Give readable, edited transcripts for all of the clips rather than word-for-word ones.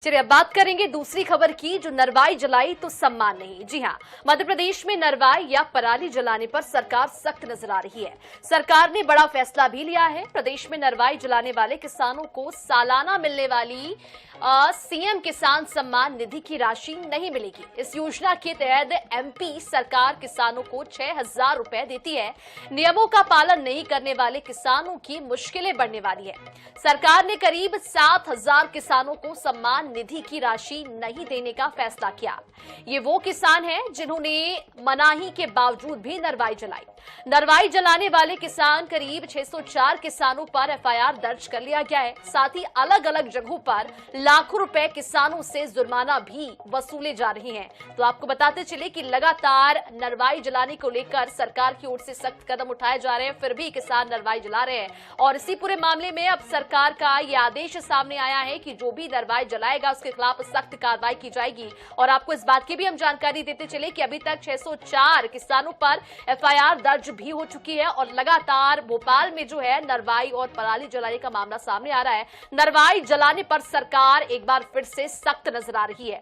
चलिए अब बात करेंगे दूसरी खबर की, जो नरवाई जलाई तो सम्मान नहीं। जी हां, मध्य प्रदेश में नरवाई या पराली जलाने पर सरकार सख्त नजर आ रही है। सरकार ने बड़ा फैसला भी लिया है। प्रदेश में नरवाई जलाने वाले किसानों को सालाना मिलने वाली सीएम किसान सम्मान निधि की राशि नहीं मिलेगी। इस योजना के तहत एमपी सरकार किसानों को 6,000 रुपए देती है। नियमों का पालन नहीं करने वाले किसानों की मुश्किलें बढ़ने वाली है। सरकार ने करीब 7,000 किसानों को सम्मान निधि की राशि नहीं देने का फैसला किया। ये वो किसान हैं जिन्होंने मनाही के बावजूद भी नरवाई जलाई। नरवाई जलाने वाले किसान करीब 604 किसानों पर एफआईआर दर्ज कर लिया गया है। साथ ही अलग अलग जगहों पर लाखों रुपए किसानों से जुर्माना भी वसूले जा रहे हैं। तो आपको बताते चले कि लगातार नरवाई जलाने को लेकर सरकार की ओर से सख्त कदम उठाए जा रहे हैं, फिर भी किसान नरवाई जला रहे हैं। और इसी पूरे मामले में अब सरकार का यह आदेश सामने आया है कि जो भी नरवाई जलाएगा उसके खिलाफ सख्त कार्रवाई की जाएगी। और आपको इस बात की भी हम जानकारी देते चले कि अभी तक 604 किसानों पर एफआईआर दर्ज भी हो चुकी है। और लगातार भोपाल में जो है नरवाई और पराली जलाने का मामला सामने आ रहा है। नरवाई जलाने पर सरकार एक बार फिर से सख्त नजर आ रही है।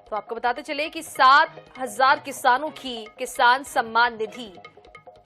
तो आपको बताते चले कि 7,000 किसानों की किसान सम्मान निधि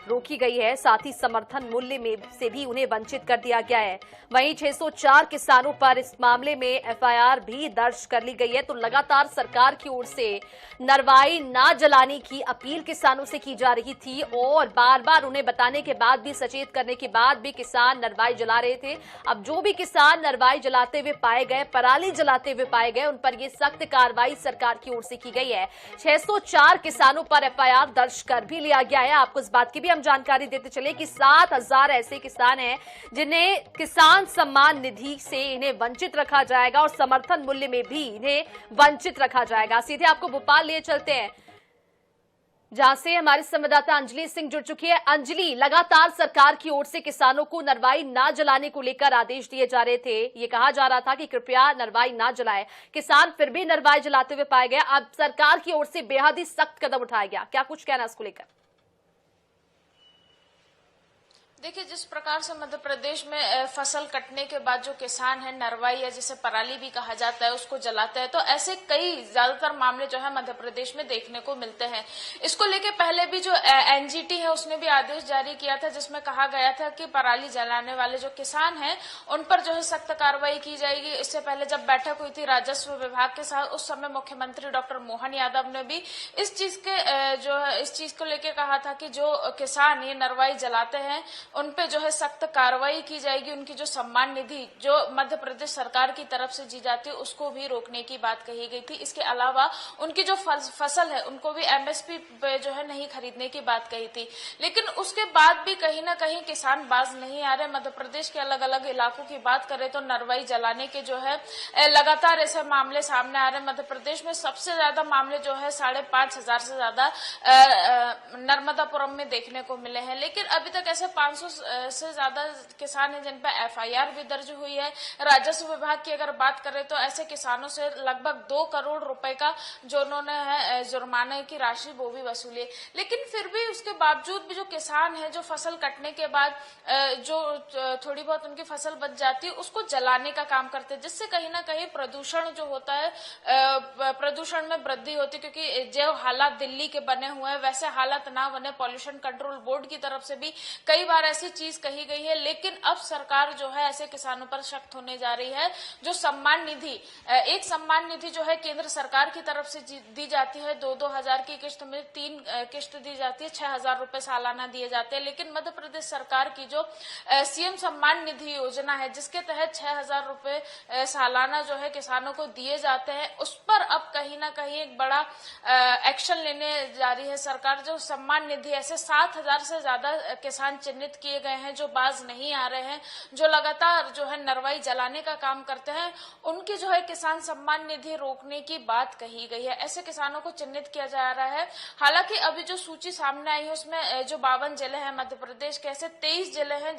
रोकी गई है। साथ ही समर्थन मूल्य में से भी उन्हें वंचित कर दिया गया है। वहीं 604 किसानों पर इस मामले में एफआईआर भी दर्ज कर ली गई है। तो लगातार सरकार की ओर से नरवाई ना जलाने की अपील किसानों से की जा रही थी और बार बार उन्हें बताने के बाद भी, सचेत करने के बाद भी किसान नरवाई जला रहे थे। अब जो भी किसान नरवाई जलाते हुए पाए गए, पराली जलाते हुए पाए गए, उन पर यह सख्त कार्रवाई सरकार की ओर से की गई है। 604 किसानों पर एफआईआर दर्ज कर भी लिया गया है। आपको इस बात की भी हम जानकारी देते चले कि 7,000 ऐसे किसान हैं जिन्हें किसान सम्मान निधि से इन्हें वंचित रखा जाएगा और समर्थन मूल्य में भी इन्हें वंचित रखा जाएगा। सीधे आपको भोपाल लिए चलते हैं, जहां से हमारे संवाददाता अंजलि सिंह जुड़ चुकी है। अंजलि, लगातार सरकार की ओर से किसानों को नरवाई ना जलाने को लेकर आदेश दिए जा रहे थे। ये कहा जा रहा था कि कृपया नरवाई ना जलाएं। किसान फिर भी नरवाई जलाते हुए पाए गए। अब सरकार की ओर से बेहद ही सख्त कदम उठाया गया, क्या कुछ कहना इसको लेकर? देखिए, जिस प्रकार से मध्य प्रदेश में फसल कटने के बाद जो किसान है नरवाई या जिसे पराली भी कहा जाता है उसको जलाते हैं, तो ऐसे कई ज्यादातर मामले जो है मध्य प्रदेश में देखने को मिलते हैं। इसको लेके पहले भी जो एनजीटी है उसने भी आदेश जारी किया था जिसमें कहा गया था कि पराली जलाने वाले जो किसान हैं उन पर जो है सख्त कार्रवाई की जाएगी। इससे पहले जब बैठक हुई थी राजस्व विभाग के साथ, उस समय मुख्यमंत्री डॉक्टर मोहन यादव ने भी इस चीज को लेकर कहा था कि जो किसान ये नरवाई जलाते हैं उन पे जो है सख्त कार्रवाई की जाएगी। उनकी जो सम्मान निधि जो मध्य प्रदेश सरकार की तरफ से दी जाती है उसको भी रोकने की बात कही गई थी। इसके अलावा उनकी जो फसल है उनको भी एमएसपी पे जो है नहीं खरीदने की बात कही थी। लेकिन उसके बाद भी कहीं ना कहीं किसान बाज नहीं आ रहे। मध्य प्रदेश के अलग अलग इलाकों की बात करें तो नरवाई जलाने के जो है लगातार ऐसे मामले सामने आ रहे हैं। मध्य प्रदेश में सबसे ज्यादा मामले जो है 5,500 से ज्यादा नर्मदापुरम में देखने को मिले हैं। लेकिन अभी तक ऐसे 500 से ज्यादा किसान हैं जिन पर एफआईआर भी दर्ज हुई है। राजस्व विभाग की अगर बात करें तो ऐसे किसानों से लगभग 2 करोड़ रुपए का जो उन्होंने है जुर्माने की राशि वो भी वसूली है। लेकिन फिर भी उसके बावजूद भी जो किसान है जो फसल कटने के बाद जो थोड़ी बहुत उनकी फसल बच जाती है उसको जलाने का काम करते हैं, जिससे कहीं ना कहीं प्रदूषण जो होता है प्रदूषण में वृद्धि होती है। क्योंकि जो हालात दिल्ली के बने हुए हैं वैसे हालात ना बने, पॉल्यूशन कंट्रोल बोर्ड की तरफ से भी कई बार ऐसी चीज कही गई है। लेकिन अब सरकार जो है ऐसे किसानों पर सख्त होने जा रही है। जो सम्मान निधि, एक सम्मान निधि जो है केंद्र सरकार की तरफ से दी जाती है 2-2 हजार की किस्त में 3 किस्त दी जाती है, 6,000 रुपए सालाना दिए जाते हैं। लेकिन मध्य प्रदेश सरकार की जो सीएम सम्मान निधि योजना है जिसके तहत 6,000 रुपए सालाना जो है किसानों को दिए जाते हैं, उस पर अब कहीं ना कहीं एक बड़ा एक्शन लेने जा रही है सरकार। जो सम्मान निधि ऐसे 7,000 से ज्यादा किसान चिन्हित चिन्हित किए गए हैं, जो बाज नहीं आ रहे हैं, जो लगातार जो है नरवाई जलाने का काम करते हैं, उनकी जो है किसान सम्मान निधि रोकने की बात कही गई है। ऐसे किसानों को चिन्हित किया जा रहा है। हालांकि अभी जो सूची सामने आई है उसमें जो 52 जिले हैं मध्य प्रदेश के, ऐसे 23 जिले हैं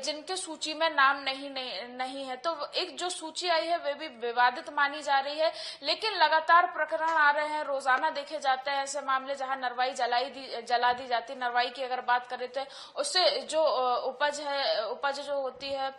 जिनके सूची में नाम नहीं है। तो एक जो सूची आई है वे भी विवादित मानी जा रही है, लेकिन लगातार प्रकरण आ रहे हैं, रोजाना देखे जाते हैं ऐसे मामले जहां नरवाई जला दी जाती है। नरवाई की अगर बात करें तो उससे जो उपज जो होती है,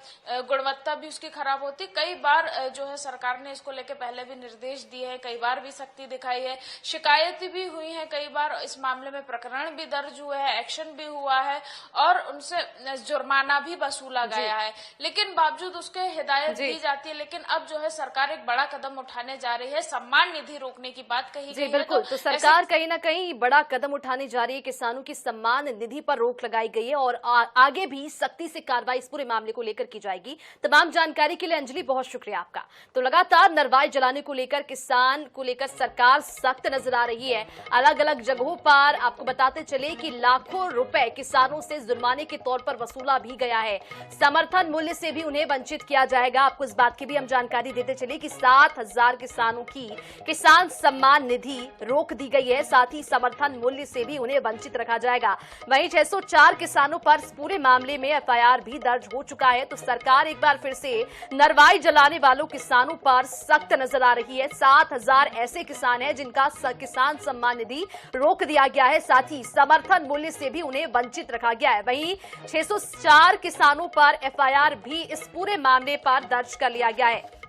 गुणवत्ता भी उसकी खराब होती है। कई बार जो है सरकार ने इसको लेकर पहले भी निर्देश दिए हैं, कई बार भी सख्ती दिखाई है, शिकायतें भी हुई हैं, कई बार इस मामले में प्रकरण भी दर्ज हुए हैं, एक्शन भी हुआ है और उनसे जुर्माना भी वसूला गया है। लेकिन बावजूद उसके हिदायत दी जाती है। लेकिन अब जो है सरकार एक बड़ा कदम उठाने जा रही है, सम्मान निधि रोकने की बात कही गई है। बिल्कुल, तो सरकार कहीं ना कहीं बड़ा कदम उठाने जा रही है, किसानों की सम्मान निधि पर रोक लगाई गई है और आगे भी सख्ती से कार्रवाई इस पूरे मामले को लेकर की जाएगी। तमाम जानकारी के लिए अंजलि बहुत शुक्रिया आपका। तो लगातार नरवाई जलाने को लेकर किसान को लेकर सरकार सख्त नजर आ रही है। अलग अलग जगहों पर आपको बताते चले कि लाखों रुपए किसानों से जुर्माने के तौर पर वसूला भी गया है। समर्थन मूल्य से भी उन्हें वंचित किया जाएगा। आपको इस बात की भी हम जानकारी देते चले कि 7,000 किसानों की किसान सम्मान निधि रोक दी गई है, साथ ही समर्थन मूल्य से भी उन्हें वंचित रखा जाएगा। वहीं 604 किसानों पर इस पूरे मामले में एफआईआर भी दर्ज हो चुका है। तो सरकार एक बार फिर से नरवाई जलाने वालों किसानों पर सख्त नजर आ रही है। 7,000 ऐसे किसान हैं जिनका किसान सम्मान निधि रोक दिया गया है, साथ ही समर्थन मूल्य से भी उन्हें वंचित रखा गया है। वहीं 604 किसानों पर एफआईआर भी इस पूरे मामले पर दर्ज कर लिया गया है।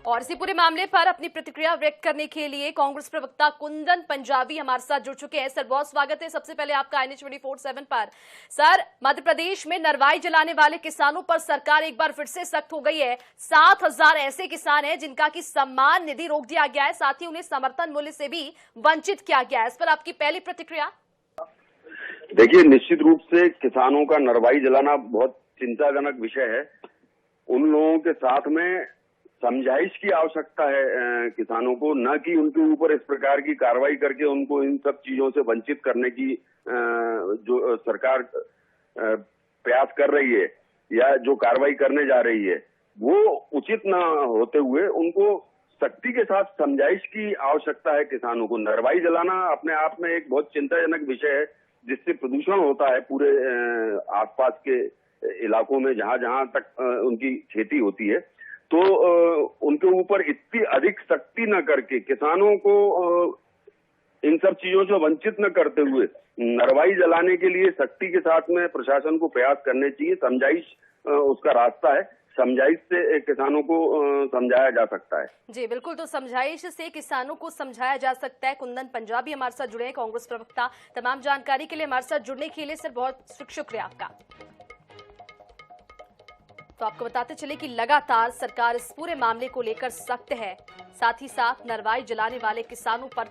और इसी पूरे मामले पर अपनी प्रतिक्रिया व्यक्त करने के लिए कांग्रेस प्रवक्ता कुंदन पंजाबी हमारे साथ जुड़ चुके हैं। सर, बहुत स्वागत है सबसे पहले आपका NH24/7 पर। सर, मध्य प्रदेश में नरवाई जलाने वाले किसानों पर सरकार एक बार फिर से सख्त हो गई है। 7,000 ऐसे किसान हैं जिनका की सम्मान निधि रोक दिया गया है, साथ ही उन्हें समर्थन मूल्य से भी वंचित किया गया है। इस पर आपकी पहली प्रतिक्रिया? देखिए, निश्चित रूप से किसानों का नरवाई जलाना बहुत चिंताजनक विषय है। उन लोगों के साथ में समझाइश की आवश्यकता है किसानों को, न कि उनके ऊपर इस प्रकार की कार्रवाई करके उनको इन सब चीजों से वंचित करने की जो सरकार प्रयास कर रही है या जो कार्रवाई करने जा रही है वो उचित न होते हुए उनको सख्ती के साथ समझाइश की आवश्यकता है किसानों को। नरवाई जलाना अपने आप में एक बहुत चिंताजनक विषय है, जिससे प्रदूषण होता है पूरे आसपास के इलाकों में जहां जहां तक उनकी खेती होती है। तो उनके ऊपर इतनी अधिक सख्ती न करके किसानों को इन सब चीजों से वंचित न करते हुए नरवाई जलाने के लिए सख्ती के साथ में प्रशासन को प्रयास करने चाहिए। समझाइश उसका रास्ता है, समझाइश से किसानों को समझाया जा सकता है। जी बिल्कुल, तो समझाइश से किसानों को समझाया जा सकता है। कुंदन पंजाबी हमारे साथ जुड़े हैं, कांग्रेस प्रवक्ता। तमाम जानकारी के लिए हमारे साथ जुड़ने के लिए सर बहुत शुक्रिया आपका। तो आपको बताते चले कि लगातार सरकार इस पूरे मामले को लेकर सख्त है, साथ ही साथ नरवाई जलाने वाले किसानों पर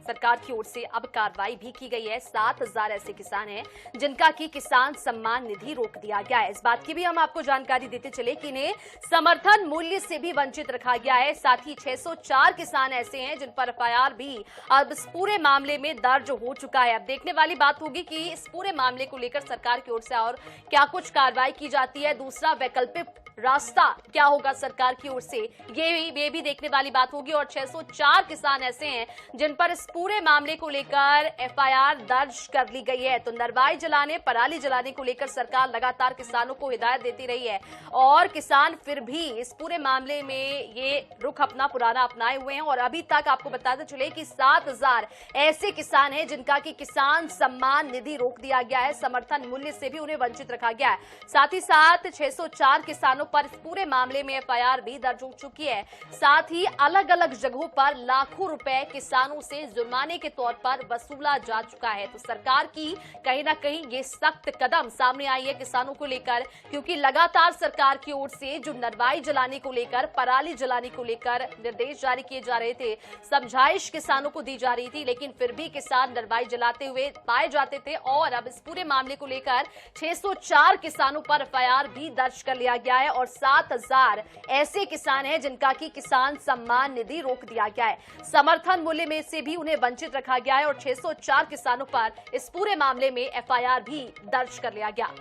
सरकार की ओर से अब कार्रवाई भी की गई है। 7,000 ऐसे किसान हैं जिनका की किसान सम्मान निधि रोक दिया गया है। इस बात की भी हम आपको जानकारी देते चले कि इन्हें समर्थन मूल्य से भी वंचित रखा गया है। साथ ही 604 किसान ऐसे हैं जिन पर एफआईआर भी अब इस पूरे मामले में दर्ज हो चुका है। अब देखने वाली बात होगी कि इस पूरे मामले को लेकर सरकार की ओर से और क्या कुछ कार्रवाई की जाती है, दूसरा वैकल्पिक रास्ता क्या होगा सरकार की ओर से, ये भी देखने वाली बात होगी। और 604 किसान ऐसे हैं जिन पर इस पूरे मामले को लेकर एफआईआर दर्ज कर ली गई है। तो नरवाई जलाने, पराली जलाने को लेकर सरकार लगातार किसानों को हिदायत देती रही है और किसान फिर भी इस पूरे मामले में ये रुख अपना पुराना अपनाए हुए हैं। और अभी तक आपको बताते चले कि 7,000 ऐसे किसान हैं जिनका कि किसान सम्मान निधि रोक दिया गया है, समर्थन मूल्य से भी उन्हें वंचित रखा गया है। साथ ही साथ 604 किसानों पर इस पूरे मामले में एफआईआर भी दर्ज हो चुकी है। साथ ही अलग अलग जगहों पर लाखों रुपए किसानों से जुर्माने के तौर पर वसूला जा चुका है। तो सरकार की कहीं ना कहीं ये सख्त कदम सामने आई है किसानों को लेकर, क्योंकि लगातार सरकार की ओर से जो नरवाई जलाने को लेकर, पराली जलाने को लेकर निर्देश जारी किए जा रहे थे, समझाइश किसानों को दी जा रही थी, लेकिन फिर भी किसान नरवाई जलाते हुए पाए जाते थे। और अब इस पूरे मामले को लेकर 604 किसानों पर एफआईआर भी दर्ज कर लिया गया है और 7,000 ऐसे किसान हैं जिनका कि किसान सम्मान निधि रोक दिया गया है। समर्थन मूल्य में से भी उन्हें वंचित रखा गया है और 604 किसानों पर इस पूरे मामले में एफआईआर भी दर्ज कर लिया गया।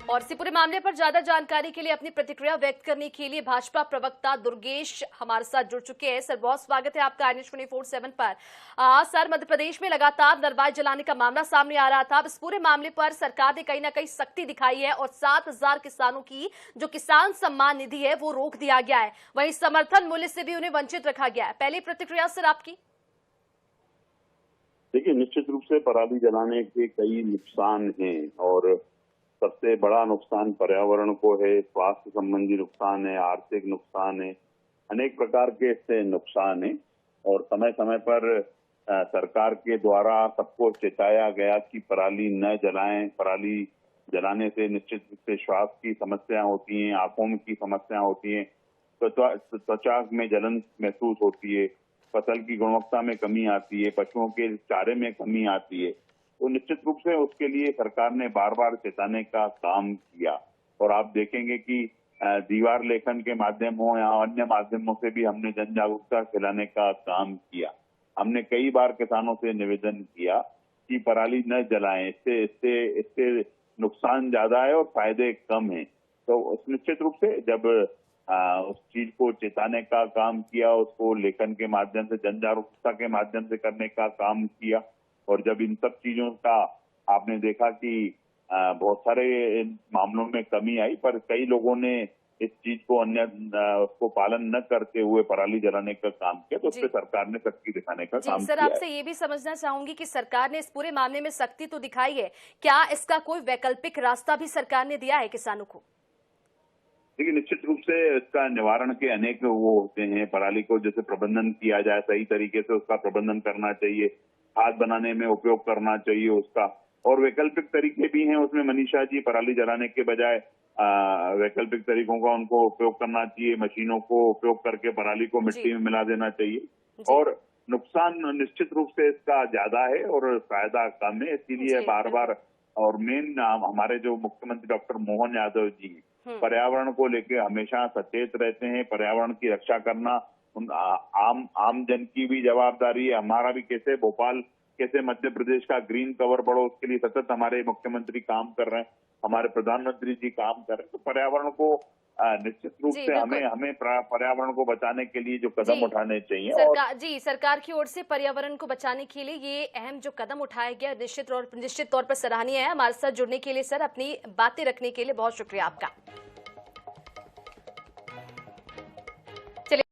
और इसी पूरे मामले पर ज्यादा जानकारी के लिए अपनी प्रतिक्रिया व्यक्त करने के लिए भाजपा प्रवक्ता दुर्गेश हमारे साथ जुड़ चुके हैं। सर, बहुत स्वागत है आपका NH 24/7 पर। सर, मध्य प्रदेश में लगातार नरवाई जलाने का मामला सामने आ रहा था। अब इस पूरे मामले पर सरकार ने कहीं ना कहीं सख्ती दिखाई है और 7,000 किसानों की जो किसान सम्मान निधि है वो रोक दिया गया है। वहीं समर्थन मूल्य से भी उन्हें वंचित रखा गया है। पहली प्रतिक्रिया सर आपकी। देखिए, निश्चित रूप से पराली जलाने के कई नुकसान हैं और सबसे बड़ा नुकसान पर्यावरण को है, स्वास्थ्य संबंधी नुकसान है, आर्थिक नुकसान है, अनेक प्रकार के इससे नुकसान है। और समय समय पर सरकार के द्वारा सबको चेताया गया कि पराली न जलाएं। पराली जलाने से निश्चित रूप से श्वास की समस्या होती हैं, आंखों की समस्या होती है, त्वचा में जलन महसूस होती है, फसल की गुणवत्ता में कमी आती है, पशुओं के चारे में कमी आती है। तो निश्चित रूप से उसके लिए सरकार ने बार बार चेताने का काम किया। और आप देखेंगे कि दीवार लेखन के माध्यम हो या अन्य माध्यमों से भी हमने जन जागरूकता फैलाने का काम किया। हमने कई बार किसानों से निवेदन किया कि पराली न जलाएं, इससे नुकसान ज्यादा है और फायदे कम हैं। तो निश्चित रूप से जब उस चीज को चेताने का काम किया, उसको लेखन के माध्यम से, जन जागरूकता के माध्यम से करने का काम किया। और जब इन सब चीजों का आपने देखा कि बहुत सारे मामलों में कमी आई, पर कई लोगों ने इस चीज को उसको पालन न करते हुए पराली जलाने का काम किया, तो उस पर सरकार ने सख्ती दिखाने का काम सर, किया। आपसे ये भी समझना चाहूंगी कि सरकार ने इस पूरे मामले में सख्ती तो दिखाई है, क्या इसका कोई वैकल्पिक रास्ता भी सरकार ने दिया है किसानों को? देखिए, निश्चित रूप से इसका निवारण के अनेक वो होते हैं। पराली को जैसे प्रबंधन किया जाए, सही तरीके से उसका प्रबंधन करना चाहिए, खाद बनाने में उपयोग करना चाहिए उसका। और वैकल्पिक तरीके भी हैं उसमें, मनीषा जी। पराली जलाने के बजाय वैकल्पिक तरीकों का उनको उपयोग करना चाहिए, मशीनों को उपयोग करके पराली को मिट्टी में मिला देना चाहिए। और नुकसान निश्चित रूप से इसका ज्यादा है और फायदा कम है, इसीलिए बार बार। और मेन हमारे जो मुख्यमंत्री डॉक्टर मोहन यादव जी पर्यावरण को लेकर हमेशा सचेत रहते हैं। पर्यावरण की रक्षा करना आम जन की भी जवाबदारी है, हमारा भी। कैसे मध्य प्रदेश का ग्रीन कवर बढ़ो, उसके लिए सतत हमारे मुख्यमंत्री काम कर रहे हैं, हमारे प्रधानमंत्री जी काम कर रहे हैं। तो पर्यावरण को निश्चित रूप से हमें पर्यावरण को बचाने के लिए जो कदम उठाने चाहिए। सरकार की ओर से पर्यावरण को बचाने के लिए ये अहम जो कदम उठाया गया निश्चित तौर पर सराहनीय है। हमारे साथ जुड़ने के लिए सर, अपनी बातें रखने के लिए बहुत शुक्रिया आपका।